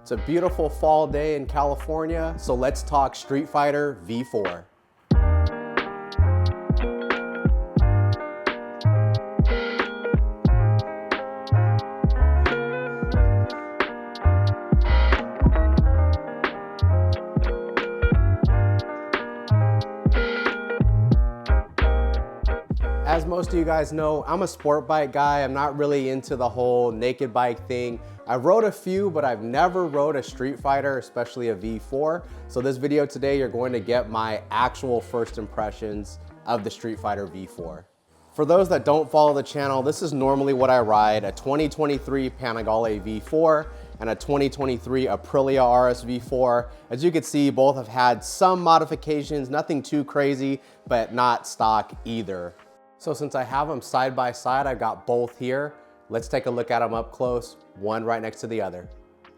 It's a beautiful fall day in California, so let's talk Streetfighter V4. As most of you guys know, I'm a sport bike guy. I'm not really into the whole naked bike thing. I rode a few, but I've never rode a Streetfighter, especially a V4. So this video today, you're going to get my actual first impressions of the Streetfighter V4. For those that don't follow the channel, this is normally what I ride: a 2023 Panigale V4 and a 2023 Aprilia RS V4. As you can see, both have had some modifications, nothing too crazy, but not stock either. So since I have them side by side, I've got both here. Let's take a look at them up close, one right next to the other.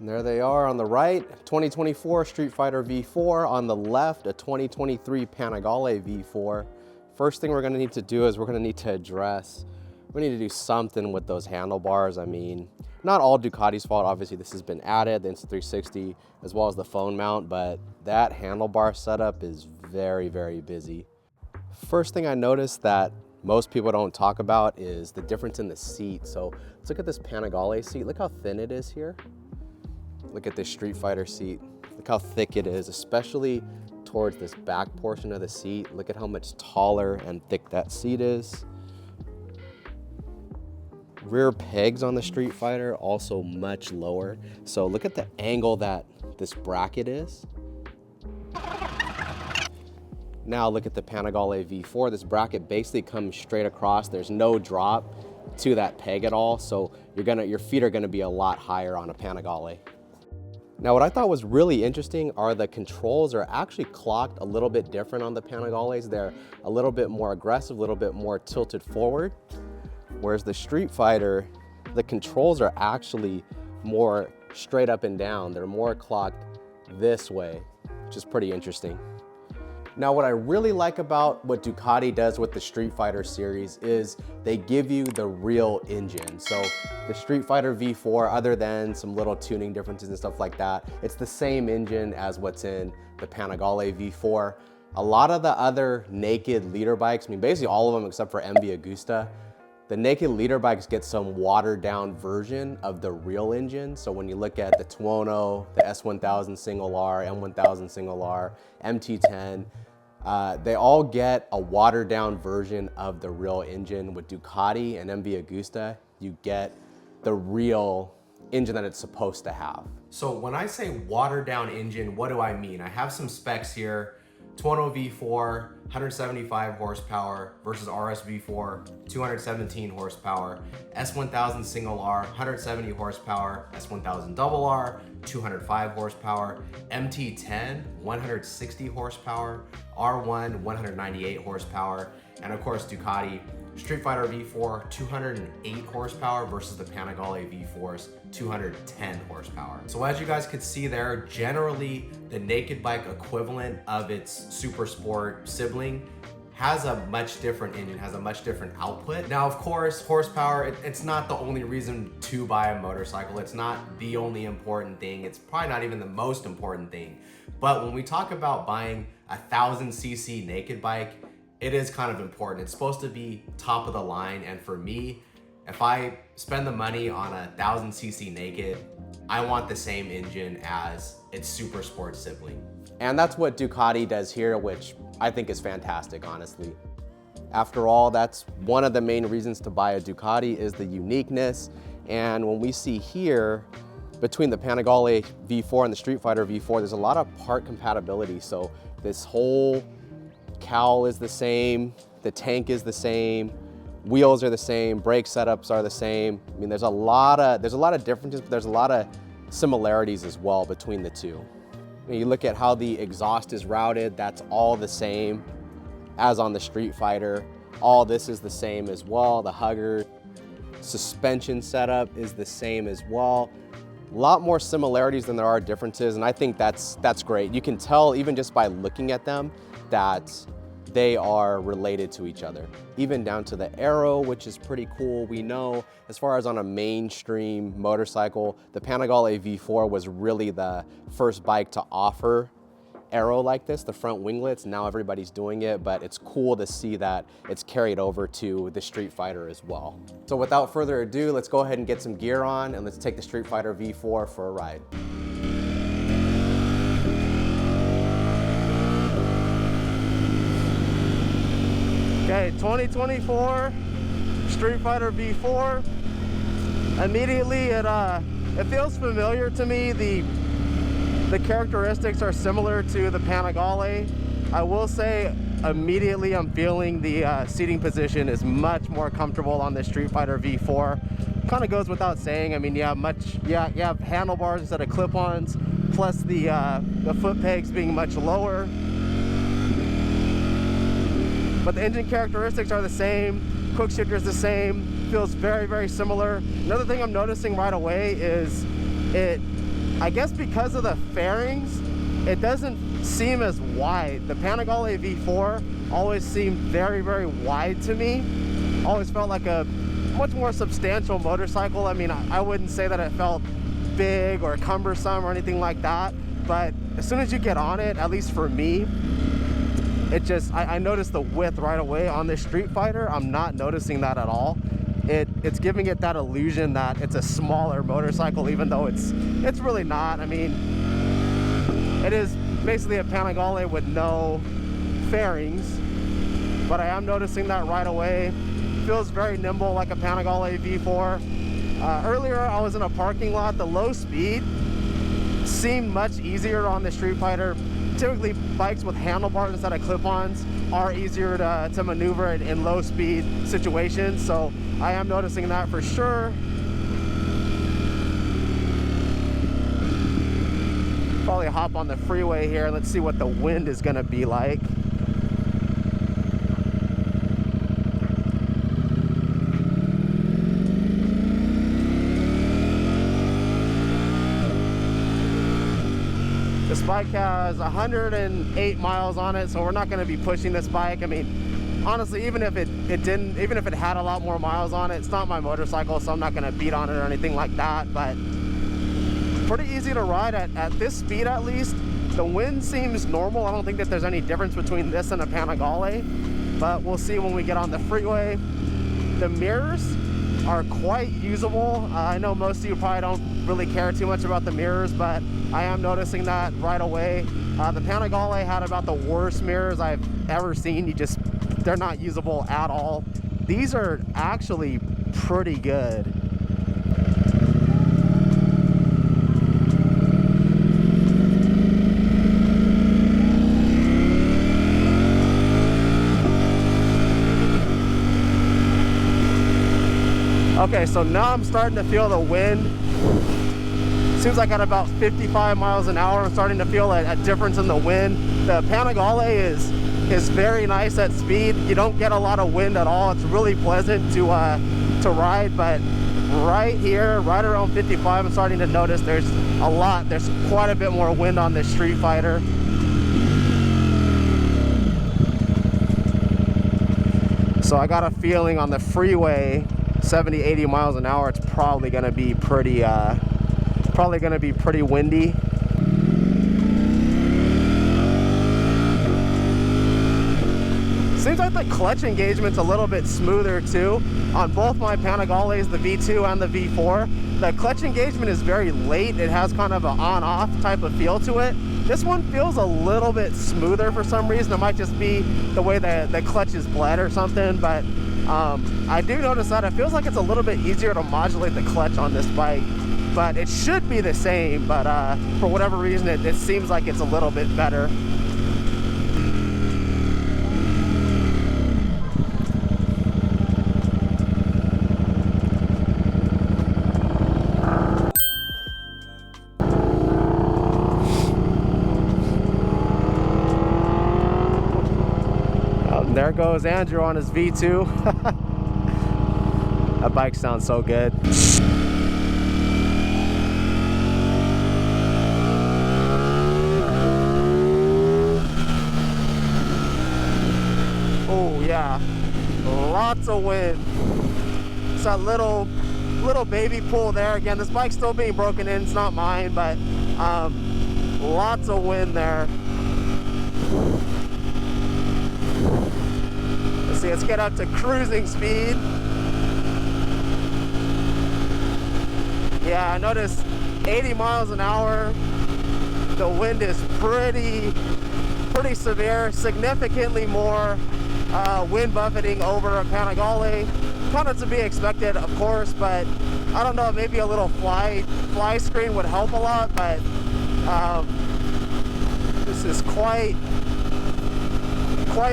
And there they are on the right, 2024 Streetfighter V4. On the left, a 2023 Panigale V4. First thing we're gonna need to do is we're gonna need to address, we need to do something with those handlebars. I mean, not all Ducati's fault. Obviously this has been added, the Insta360, as well as the phone mount, but that handlebar setup is very, very busy. First thing I noticed that most people don't talk about is the difference in the seat. So let's look at this Panigale seat. Look how thin it is here. Look at this Streetfighter seat. Look how thick it is, especially towards this back portion of the seat. Look at how much taller and thick that seat is. Rear pegs on the Streetfighter also much lower. So look at the angle that this bracket is. Now look at the Panigale V4. This bracket basically comes straight across. There's no drop to that peg at all. So your feet are gonna be a lot higher on a Panigale. Now what I thought was really interesting are the controls are actually clocked a little bit different on the Panigales. They're a little bit more aggressive, a little bit more tilted forward. Whereas the Streetfighter, the controls are actually more straight up and down. They're more clocked this way, which is pretty interesting. Now, what I really like about what Ducati does with the Streetfighter series is they give you the real engine. So the Streetfighter V4, other than some little tuning differences and stuff like that, it's the same engine as what's in the Panigale V4. A lot of the other naked leader bikes, I mean, basically all of them except for MV Agusta, the naked leader bikes get some watered down version of the real engine. So when you look at the Tuono, the S1000 single R, M1000 single R, MT10, they all get a watered down version of the real engine. With Ducati and MV Agusta, you get the real engine that it's supposed to have. So when I say watered down engine, what do I mean? I have some specs here. Tuono V4, 175 horsepower versus RS V4, 217 horsepower. S1000 single R, 170 horsepower. S1000 double R, 205 horsepower. MT10, 160 horsepower. R1, 198 horsepower. And of course, Ducati Streetfighter V4, 208 horsepower versus the Panigale V4's 210 horsepower. So as you guys could see there, generally the naked bike equivalent of its super sport sibling has a much different engine, has a much different output. Now, of course, horsepower, it's not the only reason to buy a motorcycle. It's not the only important thing. It's probably not even the most important thing. But when we talk about buying a 1000cc naked bike, it is kind of important. It's supposed to be top of the line. And for me, if I spend the money on a 1000cc naked, I want the same engine as its super sport sibling. And that's what Ducati does here, which I think is fantastic, honestly. After all, that's one of the main reasons to buy a Ducati is the uniqueness. And when we see here, between the Panigale V4 and the Streetfighter V4, there's a lot of part compatibility. So this whole cowl is the same, the tank is the same, wheels are the same, brake setups are the same. I mean, there's a lot of differences, but there's a lot of similarities as well between the two. When you look at how the exhaust is routed, that's all the same as on the Streetfighter. All this is the same as well. The hugger suspension setup is the same as well. A lot more similarities than there are differences, and I think that's great. You can tell even just by looking at them that they are related to each other. Even down to the aero, which is pretty cool. We know as far as on a mainstream motorcycle, the Panigale V4 was really the first bike to offer aero like this, the front winglets. Now everybody's doing it, but it's cool to see that it's carried over to the Streetfighter as well. So without further ado, let's go ahead and get some gear on and let's take the Streetfighter V4 for a ride. Okay, 2024 Streetfighter V4. Immediately, it feels familiar to me. The characteristics are similar to the Panigale. I will say immediately I'm feeling the seating position is much more comfortable on the Streetfighter V4. Kind of goes without saying. I mean, you have handlebars instead of clip-ons, plus the foot pegs being much lower. But the engine characteristics are the same, quick shifter is the same, feels very, very similar. Another thing I'm noticing right away is I guess because of the fairings, it doesn't seem as wide. The Panigale V4 always seemed very, very wide to me. Always felt like a much more substantial motorcycle. I mean, I wouldn't say that it felt big or cumbersome or anything like that, but as soon as you get on it, at least for me, it just, I noticed the width right away. On this Streetfighter, I'm not noticing that at all. It's giving it that illusion that it's a smaller motorcycle, even though it's really not. I mean, it is basically a Panigale with no fairings, but I am noticing that right away. Feels very nimble like a Panigale V4. Earlier, I was in a parking lot. The low speed seemed much easier on the Streetfighter. Typically, bikes with handlebars instead of clip-ons are easier to maneuver in low speed situations, so I am noticing that for sure. Probably hop on the freeway here and let's see what the wind is going to be like. This bike has 108 miles on it, so we're not going to be pushing this bike. I mean, honestly, even if it had a lot more miles on it, it's not my motorcycle, so I'm not going to beat on it or anything like that. But pretty easy to ride at this speed, at least. The wind seems normal. I don't think that there's any difference between this and a Panigale, but we'll see when we get on the freeway. The mirrors are quite usable. I know most of you probably don't really care too much about the mirrors, but I am noticing that right away. The Panigale had about the worst mirrors I've ever seen. They're not usable at all. These are actually pretty good. Okay, so now I'm starting to feel the wind. Seems like at about 55 miles an hour, I'm starting to feel a difference in the wind. The Panigale is very nice at speed. You don't get a lot of wind at all. It's really pleasant to ride, but right here, right around 55, I'm starting to notice there's quite a bit more wind on this Streetfighter. So I got a feeling on the freeway, 70, 80 miles an hour, it's probably gonna be pretty windy. Seems like the clutch engagement's a little bit smoother too. On both my Panigales, the V2 and the V4, the clutch engagement is very late. It has kind of an on-off type of feel to it. This one feels a little bit smoother for some reason. It might just be the way the clutch is bled or something, but I do notice that it feels like it's a little bit easier to modulate the clutch on this bike, but it should be the same, but for whatever reason it seems like it's a little bit better. There goes Andrew on his V2. That bike sounds so good. lots of wind. It's that little baby pull there. Again, this bike's still being broken in, it's not mine, but lots of wind there. Let's see, let's get up to cruising speed. Yeah, I noticed 80 miles an hour. The wind is pretty severe, significantly more wind buffeting over a Panigale. Kind of to be expected, of course, but I don't know, maybe a little fly screen would help a lot, but this is quite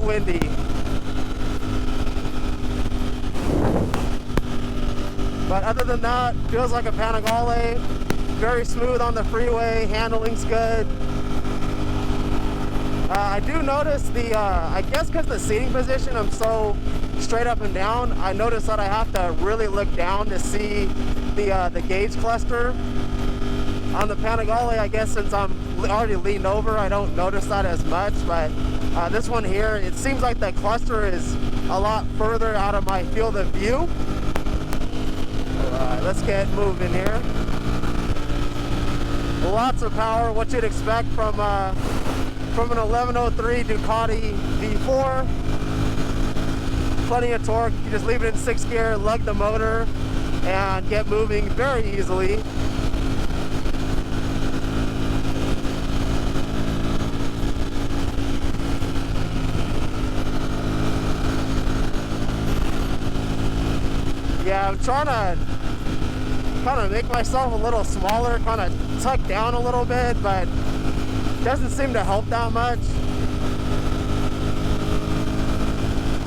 windy. But other than that, feels like a Panigale. Very smooth on the freeway, handling's good. I do notice the, I guess because the seating position, I'm so straight up and down, I notice that I have to really look down to see the gauge cluster. On the Panigale, I guess since I'm already leaned over, I don't notice that as much, but this one here, it seems like the cluster is a lot further out of my field of view. Alright, let's get moving here. Lots of power, what you'd expect from an 1103 Ducati V4. Plenty of torque. You just leave it in 6th gear, lug the motor, and get moving very easily. Yeah, I'm trying to kind of make myself a little smaller, kind of tuck down a little bit, but it doesn't seem to help that much.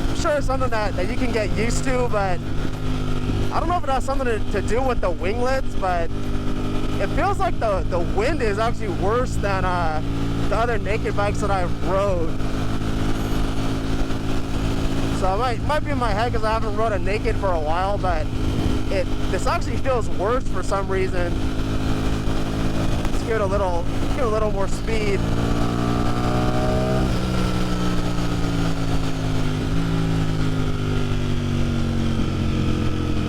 I'm sure it's something that you can get used to, but I don't know if it has something to do with the winglets, but it feels like the wind is actually worse than the other naked bikes that I've rode. So it might be in my head because I haven't rode a naked for a while, but this actually feels worse for some reason. Let's give it a little more speed.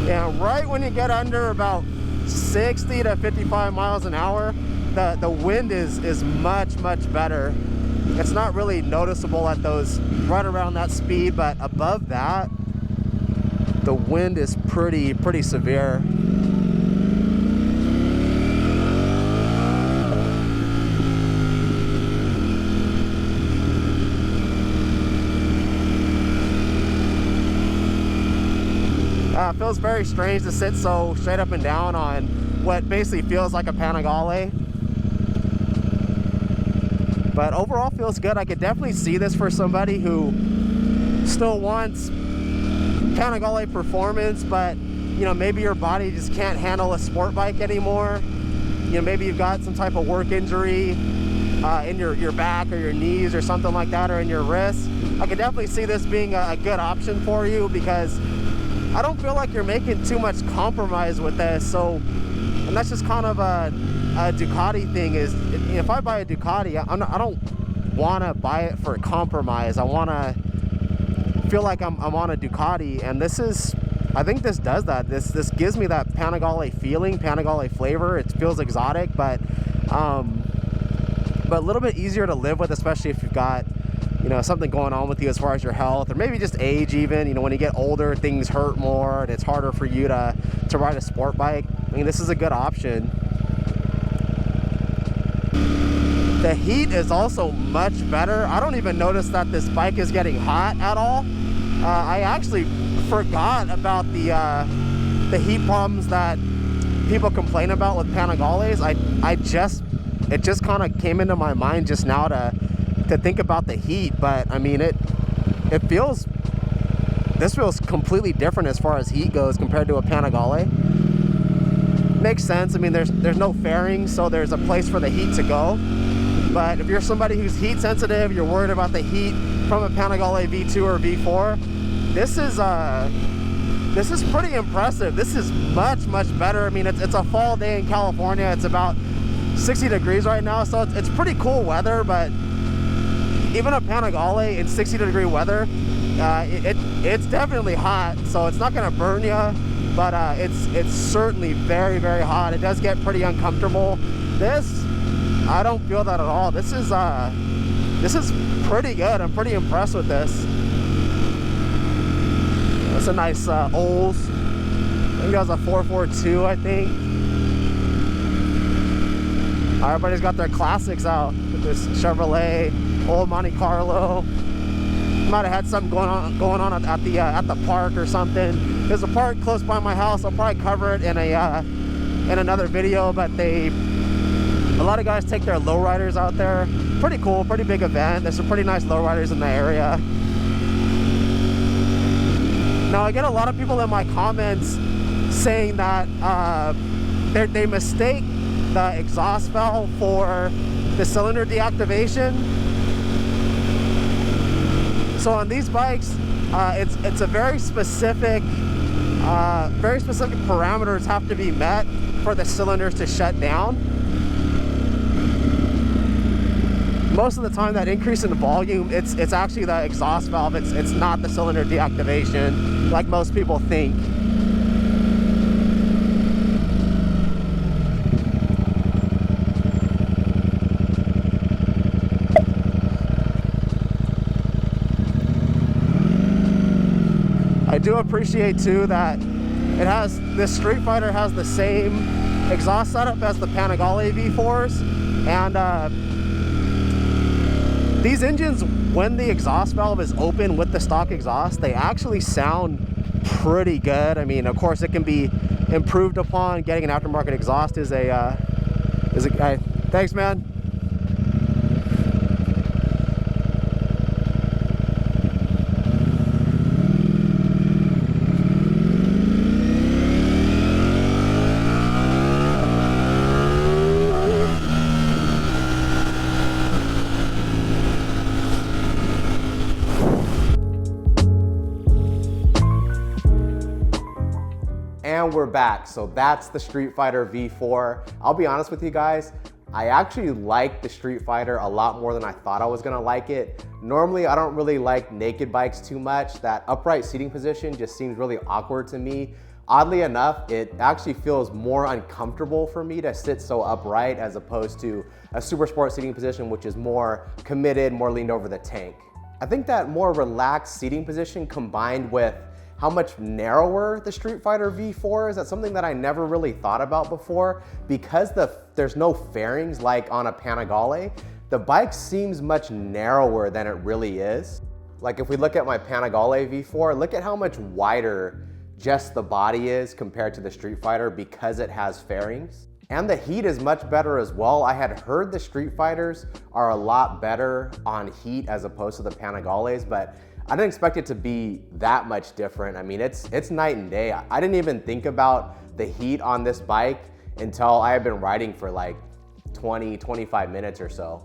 Yeah, right when you get under about 60 to 55 miles an hour, the wind is much better. It's not really noticeable at those right around that speed, but above that, the wind is pretty severe. It feels very strange to sit so straight up and down on what basically feels like a Panigale. But overall feels good. I could definitely see this for somebody who still wants Panigale performance, but you know, maybe your body just can't handle a sport bike anymore. You know, maybe you've got some type of work injury in your back or your knees or something like that, or in your wrists. I could definitely see this being a good option for you, because I don't feel like you're making too much compromise with this. So, and that's just kind of a Ducati thing, is if I buy a Ducati, I don't want to buy it for a compromise. I want to feel like I'm on a Ducati, and this is, I think this does that. This gives me that Panigale feeling, Panigale flavor. It feels exotic, but a little bit easier to live with, especially if you've got, you know, something going on with you as far as your health, or maybe just age even. You know, when you get older, things hurt more, and it's harder for you to ride a sport bike. I mean, this is a good option. The heat is also much better. I don't even notice that this bike is getting hot at all. I actually forgot about the heat problems that people complain about with Panigales. It just kind of came into my mind just now to think about the heat, but I mean, this feels completely different as far as heat goes compared to a Panigale. Makes sense. I mean, there's no fairing, so there's a place for the heat to go. But if you're somebody who's heat sensitive, you're worried about the heat from a Panigale V2 or V4, this is pretty impressive. This is much better. I mean, it's a fall day in California. It's about 60 degrees right now, so it's pretty cool weather. But even a Panigale in 60-degree weather, it's definitely hot, so it's not gonna burn you, but it's certainly very, very hot. It does get pretty uncomfortable. This, I don't feel that at all. This is pretty good. I'm pretty impressed with this. That's a nice Olds. I think that was a 442, I think. Everybody's got their classics out with this Chevrolet, old Monte Carlo. Might have had something going on at the park or something. There's a park close by my house. I'll probably cover it in another video. But a lot of guys take their lowriders out there. Pretty cool, pretty big event. There's some pretty nice lowriders in the area. Now I get a lot of people in my comments saying that they mistake the exhaust valve for the cylinder deactivation. So on these bikes, it's a very specific parameters have to be met for the cylinders to shut down. Most of the time, that increase in volume, it's actually the exhaust valve. It's not the cylinder deactivation, like most people think. I do appreciate too that this Streetfighter has the same exhaust setup as the Panigale V4s, and these engines, when the exhaust valve is open with the stock exhaust, they actually sound pretty good. I mean, of course, it can be improved upon. Getting an aftermarket exhaust is a thanks, man. And we're back. So that's the Streetfighter V4. I'll be honest with you guys, I actually like the Streetfighter a lot more than I thought I was gonna like it. Normally, I don't really like naked bikes too much. That upright seating position just seems really awkward to me. Oddly enough, it actually feels more uncomfortable for me to sit so upright as opposed to a super sport seating position, which is more committed, more leaned over the tank. I think that more relaxed seating position combined with how much narrower the Streetfighter V4 is, that's something that I never really thought about before. Because there's no fairings like on a Panigale, the bike seems much narrower than it really is. Like if we look at my Panigale V4, look at how much wider just the body is compared to the Streetfighter because it has fairings. And the heat is much better as well. I had heard the Streetfighters are a lot better on heat as opposed to the Panigales, but I didn't expect it to be that much different. I mean, it's night and day. I didn't even think about the heat on this bike until I had been riding for like 20, 25 minutes or so.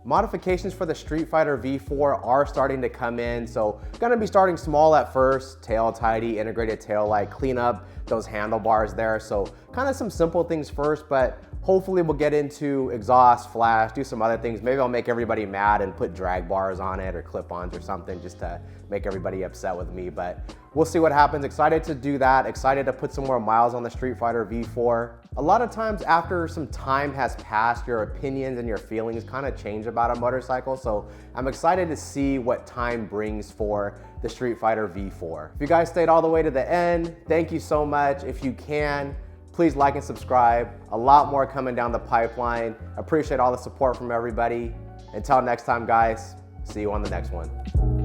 Modifications for the Streetfighter V4 are starting to come in, so gonna be starting small at first, tail tidy, integrated tail light, clean up those handlebars there. So kind of some simple things first, but hopefully we'll get into exhaust, flash, do some other things. Maybe I'll make everybody mad and put drag bars on it or clip-ons or something just to make everybody upset with me, but we'll see what happens. Excited to do that. Excited to put some more miles on the Streetfighter V4. A lot of times after some time has passed, your opinions and your feelings kind of change about a motorcycle. So I'm excited to see what time brings for the Streetfighter V4. If you guys stayed all the way to the end, thank you so much. If you can, please like and subscribe. A lot more coming down the pipeline. Appreciate all the support from everybody. Until next time, guys, see you on the next one.